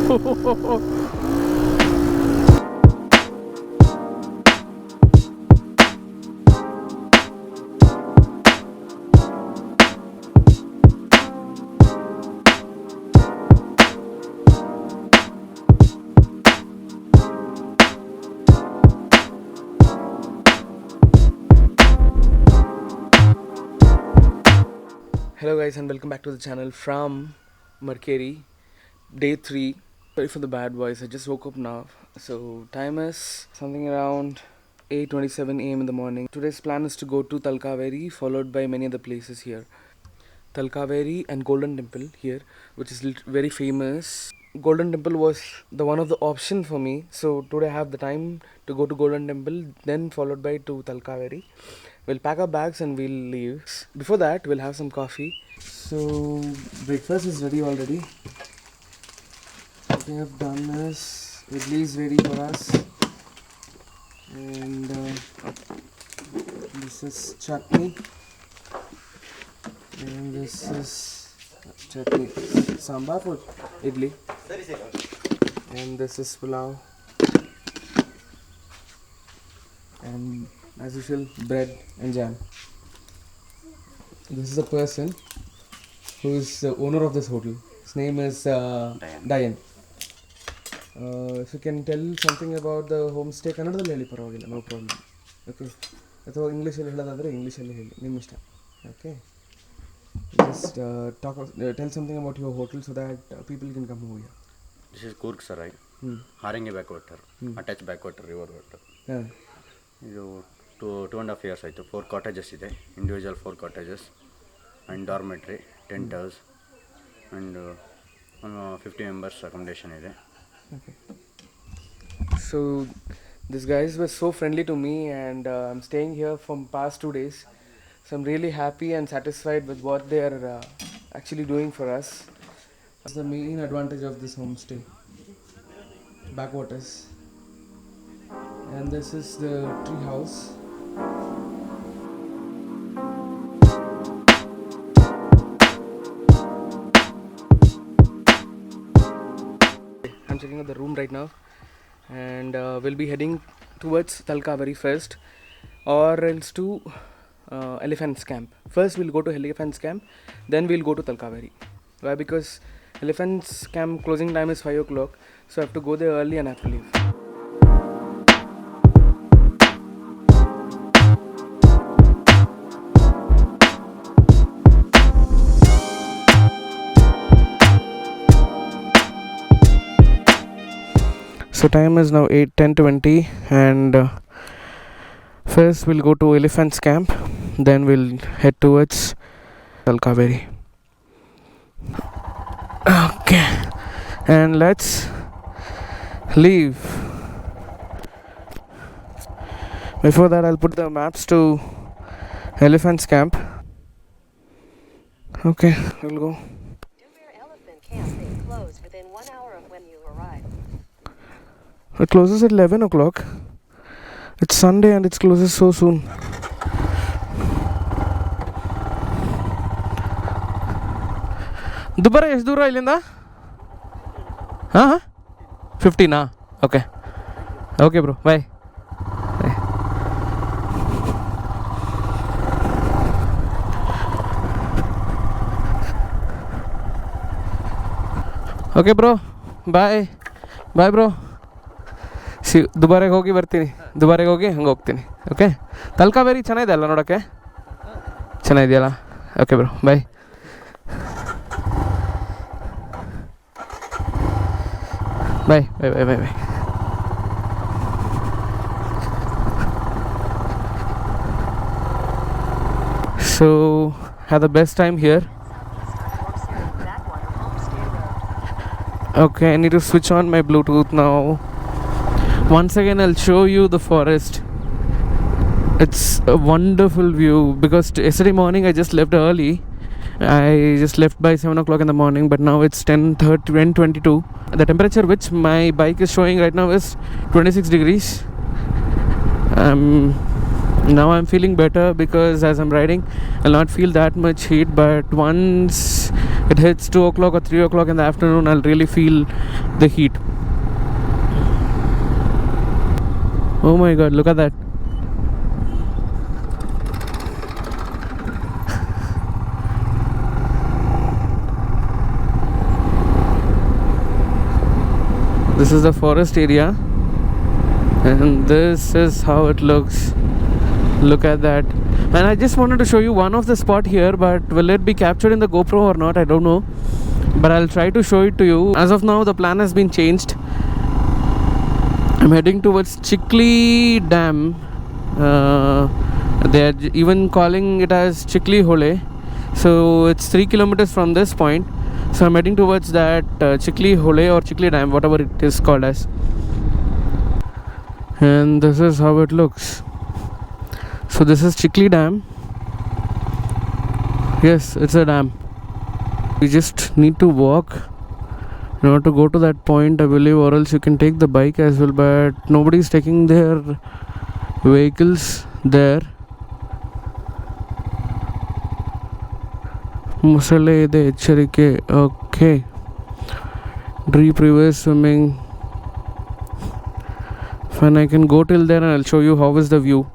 Hello guys and welcome back to the channel from Mercury, day 3. Sorry for the bad voice, I just woke up now. So time is something around 8:27 a.m. in the morning. Today's plan is to go to Talkaveri, followed by many other places here. Talkaveri and Golden Temple here, which is very famous. Golden Temple was the one of the option for me, so today I have the time to go to Golden Temple, then followed by to Talkaveri. We'll pack our bags and we'll leave. Before that, we'll have some coffee. So breakfast is ready already. What we have done is idli is ready for us, and this is chutney, and this is chutney sambar for idli, and this is pulao, and as usual bread and jam. This is a person who is the owner of this hotel. His name is Dayan. If you can tell something about the homestay, ಕನ್ನಡದಲ್ಲಿ ಹೇಳಿ ಪರವಾಗಿಲ್ಲ, no problem. Okay, ಅಥವಾ ಇಂಗ್ಲೀಷಲ್ಲಿ ಹೇಳೋದಾದರೆ ಇಂಗ್ಲೀಷಲ್ಲಿ ಹೇಳಿ, ನಿಮ್ಮ ಇಷ್ಟ. Okay, just tell something about your hotel so that people can come over here. This is Coorg Sarai, Haringi backwater, attached backwater, river water. ಇದು 2.5 years ಆಯಿತು. 4 ಕಾಟೇಜಸ್ ಇದೆ, individual 4 cottages and dormitory, tent house and 50 members accommodation ಇದೆ. Okay. So these guys were so friendly to me, and I'm staying here from past 2 days. So I'm really happy and satisfied with what they are actually doing for us. That's the main advantage of this homestay. Backwaters. And this is the tree house. I'm checking out the room right now, and we'll be heading towards Talkaveri first, or else to Elephants Camp. First we'll go to Elephants Camp, then we'll go to Talkaveri. Why? Because Elephants Camp closing time is 5 o'clock, so I have to go there early and I have to leave. So time is now 10:20, and first we'll go to Elephants Camp, then we'll head towards Talkaveri. Okay, and let's leave. Before that, I'll put the maps to Elephants Camp. Okay, we'll go. Elephant Camp may close within 1 hour of when you arrive. It closes at 11 o'clock. It's Sunday and it closes so soon. Dubare ಎಷ್ಟು ದೂರ ಇಲ್ಲಿಂದ? ಹಾಂ 15 okay okay bro, ಬಾಯ್. Okay bro, bye bye bro. ದುಬಾರೆಗೆ ಹೋಗಿ ಬರ್ತೀನಿ, ದುಬಾರೆಗೆ ಹೋಗಿ ಹಂಗೆ ಹೋಗ್ತೀನಿ. Okay, ತಲ್ಕಾವೇರಿ ಚೆನ್ನಾಗಿದೆ ಅಲ್ಲ ನೋಡೋಕ್ಕೆ? ಚೆನ್ನಾಗಿದೆಯಲ್ಲ? Okay bro, bye. Bye bye bye bye bye. So had the best time here. Okay, I need to switch on my Bluetooth now. Once again I'll show you the forest. It's a wonderful view, because yesterday morning I just left early. I just left by 7 o'clock in the morning, but now it's 10:22. The temperature which my bike is showing right now is 26 degrees. Now I'm feeling better, because as I'm riding I'll not feel that much heat, but once it hits 2 o'clock or 3 o'clock in the afternoon, I'll really feel the heat. Oh my god, look at that. This is the forest area, and this is how it looks. Look at that. And I just wanted to show you one of the spot here, but will it be captured in the GoPro or not, I don't know, but I'll try to show it to you. As of now, the plan has been changed. I'm heading towards Chikli Dam. They are even calling it as Chikli Hole. So it's 3 kilometers from this point. So I'm heading towards that Chikli Hole or Chikli Dam, whatever it is called as. And this is how it looks. So this is Chikli Dam. Yes, it's a dam. We just need to walk in order to go to that point, I believe, or else you can take the bike as well, but nobody's taking their vehicles there. Musale ide echarike. Okay. Deep river swimming. Fine, I can go till there and I'll show you how is the view.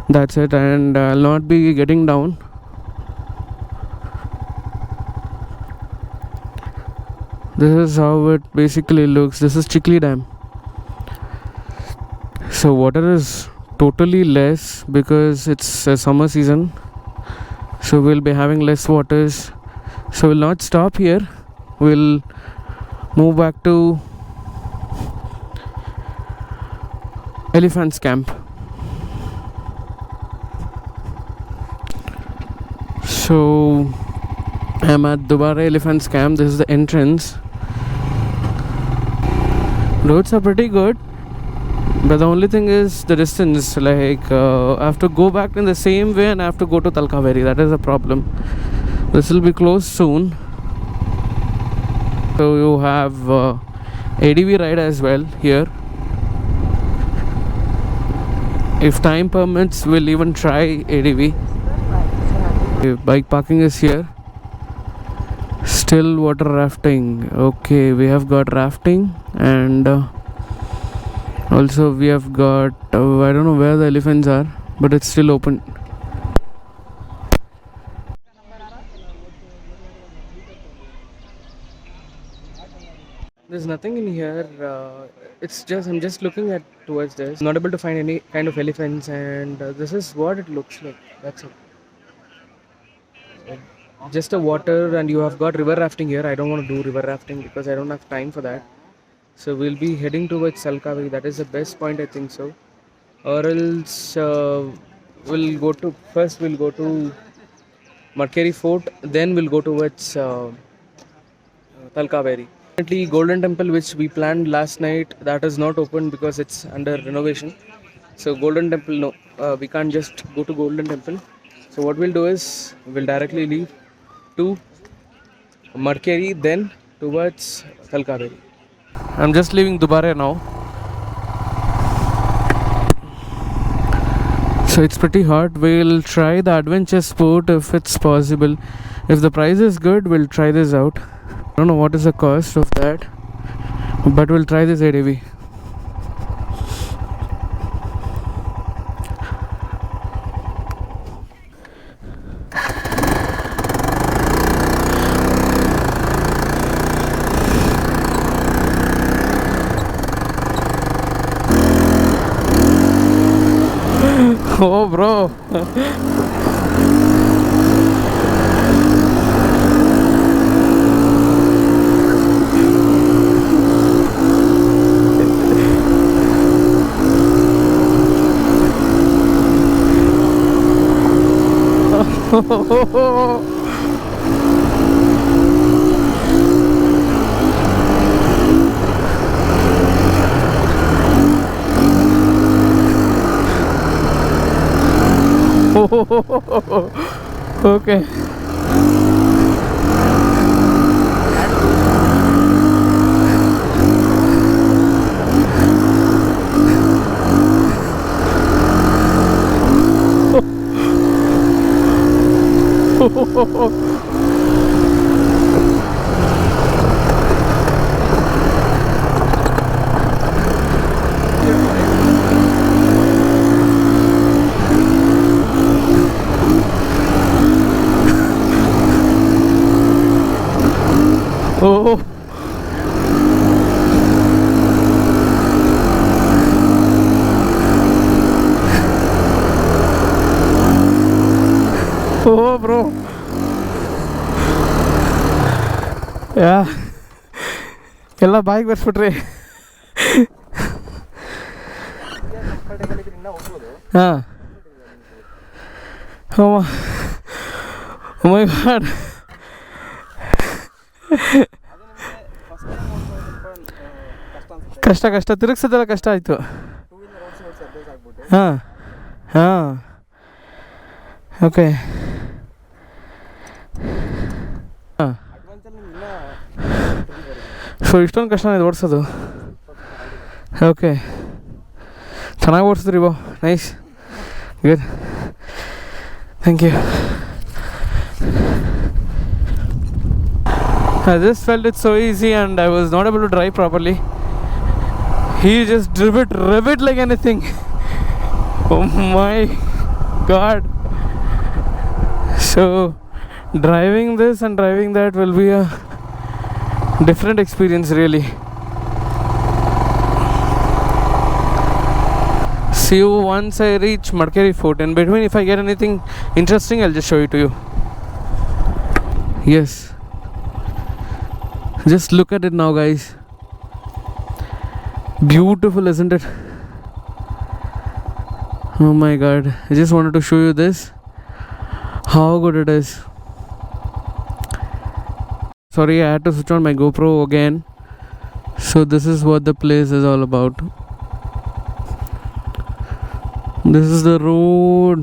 That's it, and I'll not be getting down. This is how it basically looks. This is Chikli Dam. So water is totally less because it's a summer season. So we'll be having less waters. So we'll not stop here. We'll move back to Elephants Camp. So I'm at Dubare Elephants Camp. This is the entrance. Roads are pretty good, but the only thing is the distance. Like I have to go back in the same way and I have to go to Talkaveri. That is a problem. This will be closed soon. So you have ADV ride as well here. If time permits, we'll even try ADV. Bike parking is here. Still water rafting. Okay, we have got rafting, and also we have got I don't know where the elephants are, but it's still open. There's nothing in here. It's just I'm just looking at towards this. Not able to find any kind of elephants, and this is what it looks like. That's it. Just a water, and you have got river rafting here. I don't want to do river rafting because I don't have time for that. So we'll be heading towards Salkaveri. That is the best point, I think so. Or else we'll go to Markeri Fort, then we'll go towards Talkaveri. Currently, Golden Temple, which we planned last night, that is not open because it's under renovation. So Golden Temple, no, we can't just go to Golden Temple. So what we'll do is we'll directly leave to Markeri, then towards Talkaveri. I'm just leaving Dubare now. So it's pretty hot. We'll try the adventure sport if it's possible. If the price is good, we'll try this out. I don't know what is the cost of that, but we'll try this ADV. Oh, bro. Okay. Oh. Oh, bro. Yeah. ಎಲ್ಲ ಬಾಯಿಗೆ ಬರ್ಸ್ಬಿಟ್ರಿ. ಹಾಂ. Oh my god. ಕಷ್ಟ ತಿರುಗಿಸೋದೆಲ್ಲ ಕಷ್ಟ ಆಯಿತು. ಹಾಂ ಹಾಂ okay ಹಾಂ. So ಇಷ್ಟೊಂದು ಕಷ್ಟ ಇದು ಓಡಿಸೋದು. ಓಕೆ ಚೆನ್ನಾಗಿ ಓಡಿಸಿದ್ರಿ ಬೋ. Nice, good, thank you. I just felt it so easy and I was not able to drive properly. He just rev it like anything. Oh my god. So driving this and driving that will be a different experience really. See you once I reach Madikeri Fort. In between, if I get anything interesting, I'll just show it to you. Yes, just look at it now, guys. Beautiful, isn't it? Oh my god, I just wanted to show you this, how good it is. Sorry, I had to switch on my GoPro again. So this is what the place is all about. This is the road.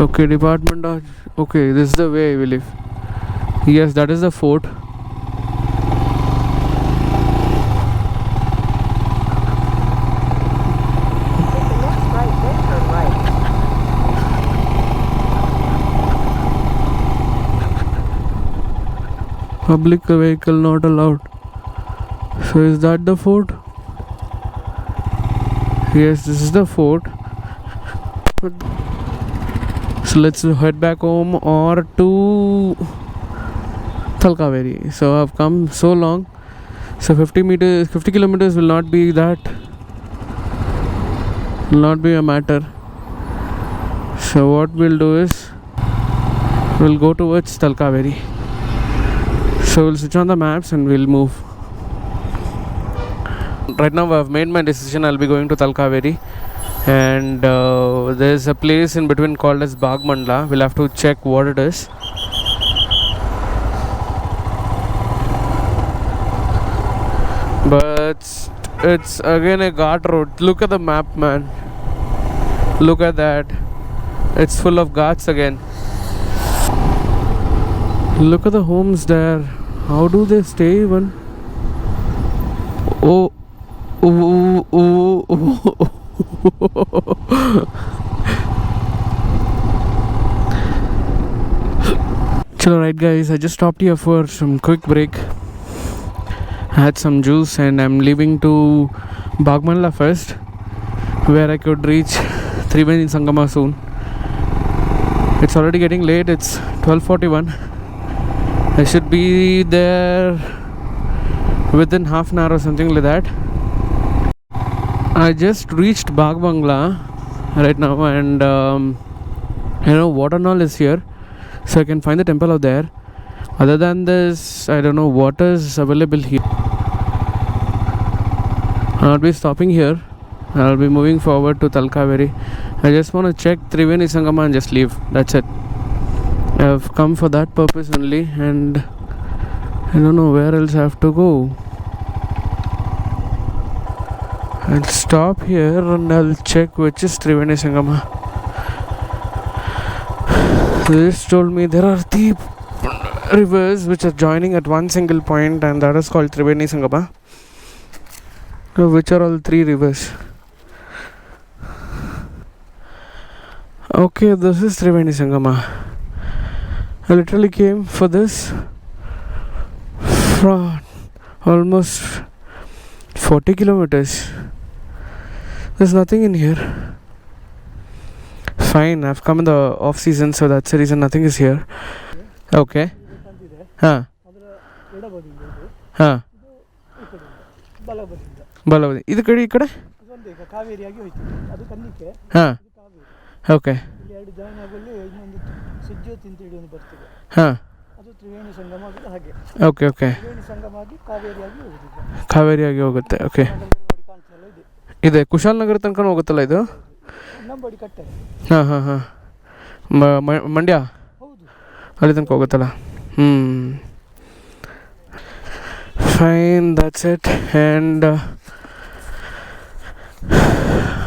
Okay, department of... Okay, this is the way I will live. Yes, that is the fort. Public vehicle not allowed. So is that the fort? Yes, this is the fort. So let's head back home or to Talkaveri. So I've come so long. So 50 kilometers will not be a matter. So what we'll do is we'll go towards Talkaveri. So we'll switch on the maps and we'll move. Right now I've made my decision. I'll be going to Talkaveri. And there's a place in between called as Bagmandla. We'll have to check what it is. But it's again a ghat road. Look at the map, man. Look at that. It's full of ghats again. Look at the homes there. How do they stay even? Oh. Chalo, right guys, I just stopped here for some quick break. I had some juice and I'm leaving to Bagmandla first, where I could reach Triveni Sangama soon. It's already getting late. It's 12:41. I should be there within half an hour or something like that. I just reached Bagmandla right now, and water and all is here, so I can find the temple out there. Other than this, I don't know what is available here. I'll be stopping here. I'll be moving forward to Talkaveri. I just want to check Triveni Sangama and just leave. That's it. I've come for that purpose only, and I don't know where else I have to go. I'll stop here and I'll check which is Triveni Sangama. This told me there are three rivers which are joining at one single point, and that is called Triveni Sangama. Which are all three rivers? Okay, this is Triveni Sangama. I literally came for this from almost 40 kilometers. There's nothing in here. Fine, I've come in the off season, so that's the reason nothing is here. Okay. ಹಾಂ ಹಾಂ ಬಲವದಿ ಇದು ಕಡೆ ಈ ಕಡೆ ಕಾವೇರಿಯಾಗಿ ಹೋಯ್ತು ಅದು ಕನ್ನಿಕೆ ಹಾಂ okay ಎರಡು ಜಾಯಿನ್ ಆಗೋಲ್ಲಿ ಇನ್ನೊಂದು ಸುಜ್ಯೋತಿ ಅಂತ ಹೇಳಿ ಒಂದು ಬರ್ತದೆ ಹಾಂ ಅದು ತ್ರಿವೇಣಿ ಸಂಗಮ ಆಗೋದು ಹಾಗೆ ಓಕೆ ಓಕೆ ತ್ರಿವೇಣಿ ಸಂಗಮ ಆಗಿ ಕಾವೇರಿಯಾಗಿ ಹೋಗುದು ಕಾವೇರಿಯಾಗಿ ಹೋಗುತ್ತೆ ಓಕೆ ನೋಡಿ ಕಾಣ್ತಲ್ಲ ಇದೆ ಇದೆ ಕುಶಾಲನಗರ ತನಕ ಹೋಗುತ್ತಲ್ಲ ಇದು ನಂಬಡಿ ಕಟ್ಟೆ ಹಾಂ ಹಾಂ ಹಾಂ ಮಂಡ್ಯ ಹೌದು ಅಲ್ಲಿ ತನಕ ಹೋಗುತ್ತಲ್ಲ Fine, that's it. And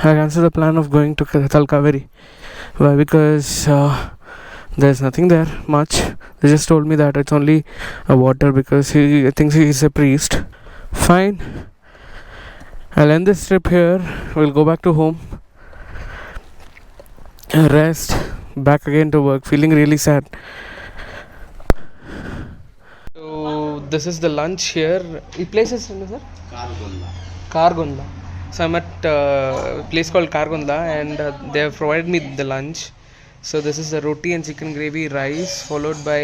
I cancelled the plan of going to Talkaveri. Why? Because there's nothing there much. They just told me that it's only a water because he thinks he's a priest. Fine. I'll end this trip here. We'll go back to home. Rest. Back again to work. Feeling really sad. So this is the lunch here. The place is sir? Kargonda. So I'm at a place called Kargonda and they have provided me the lunch. So this is the roti and chicken gravy rice followed by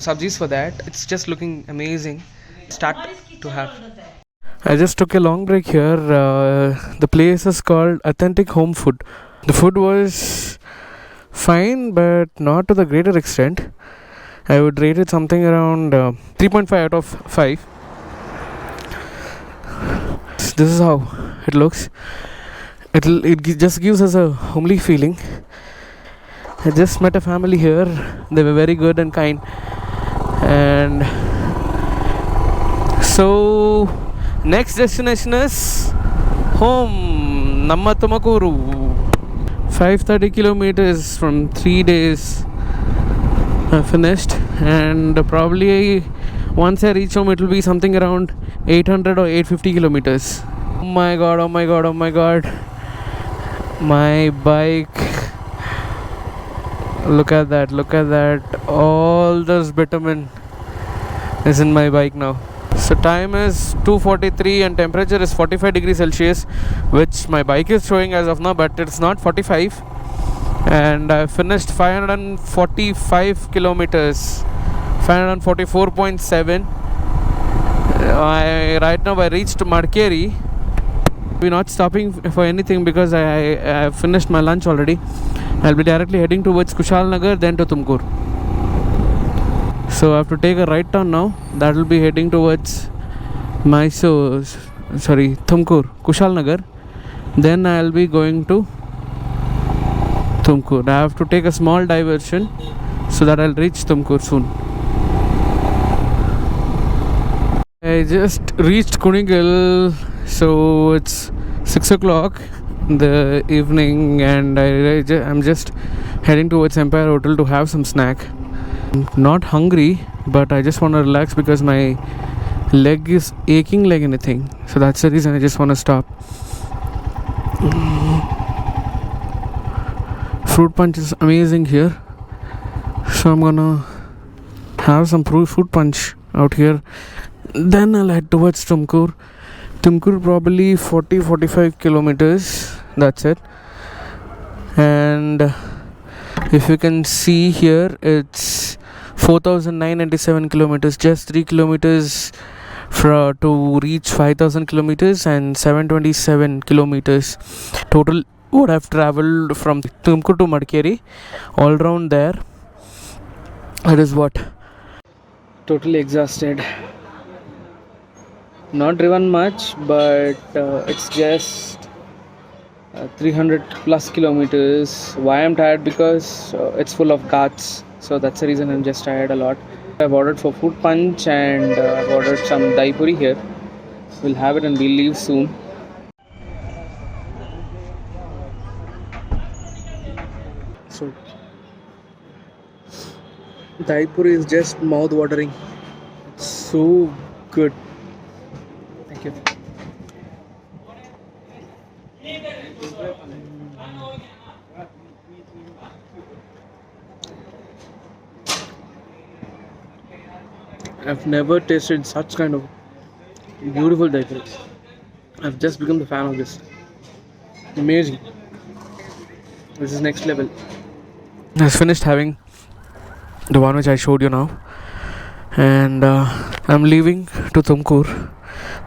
sabjis for that. It's just looking amazing. Start to have. I just took a long break here. The place is called Authentic Home Food. The food was fine but not to the greater extent. I would rate it something around 3.5 out of 5. This is how it looks. It just gives us a homely feeling. I just met a family here. They were very good and kind. And so next destination is home. Namma Tumakuru. 530 kilometers from 3 days. Finished, and probably once I reach home it will be something around 800 or 850 kilometers. Oh my god, oh my god, oh my god, my bike, look at that, all this bitumen is in my bike now. So time is 2:43 and temperature is 45 degrees Celsius, which my bike is showing as of now, but it's not 45. And I finished 545 kilometers, 544.7. Right now I reached Madikeri. We're not stopping for anything because I finished my lunch already. I'll be directly heading towards Kushalnagar, then to Tumkur. So I have to take a right turn now. That will be heading towards Tumkur, Kushalnagar. Then I'll be going to Tumkur. I have to take a small diversion so that I'll reach Tumkur soon. I just reached Kunigil, so it's 6 o'clock in the evening and I'm just heading towards Empire Hotel to have some snack. I'm not hungry, but I just want to relax because my leg is aching like anything. So that's the reason I just want to stop. Fruit punch is amazing here, so I'm gonna have some fruit punch out here. Then I'll head towards Tumkur. Tumkur probably 40-45 kilometers. That's it. And if you can see here, it's 4,997 kilometers. Just 3 kilometers to reach 5,000 kilometers and 727 kilometers total. Would have traveled from Tumkur to Madikeri, all around there. That is what. Totally exhausted. Not driven much, but it's just 300 plus kilometers. Why I'm tired? Because it's full of ghats. So that's the reason I'm just tired a lot. I've ordered for fruit punch and I've ordered some dahi puri here. We'll have it and we'll leave soon. So dahi puri is just mouth watering. It's so good. Thank you. I've never tasted such kind of beautiful dahi puri. I've just become the fan of this. Amazing. This is next level. I finished having the one which I showed you now, and I'm leaving to Tumkur.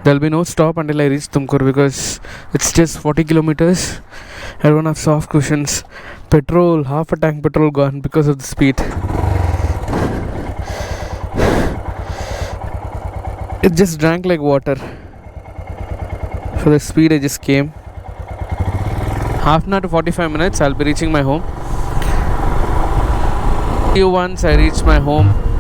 There'll be no stop until I reach Tumkur because it's just 40 kilometers. I don't have soft cushions. Petrol, half a tank petrol gone because of the speed. It just drank like water. For the speed I just came. Half an hour to 45 minutes, I'll be reaching my home. See you once I reach my home.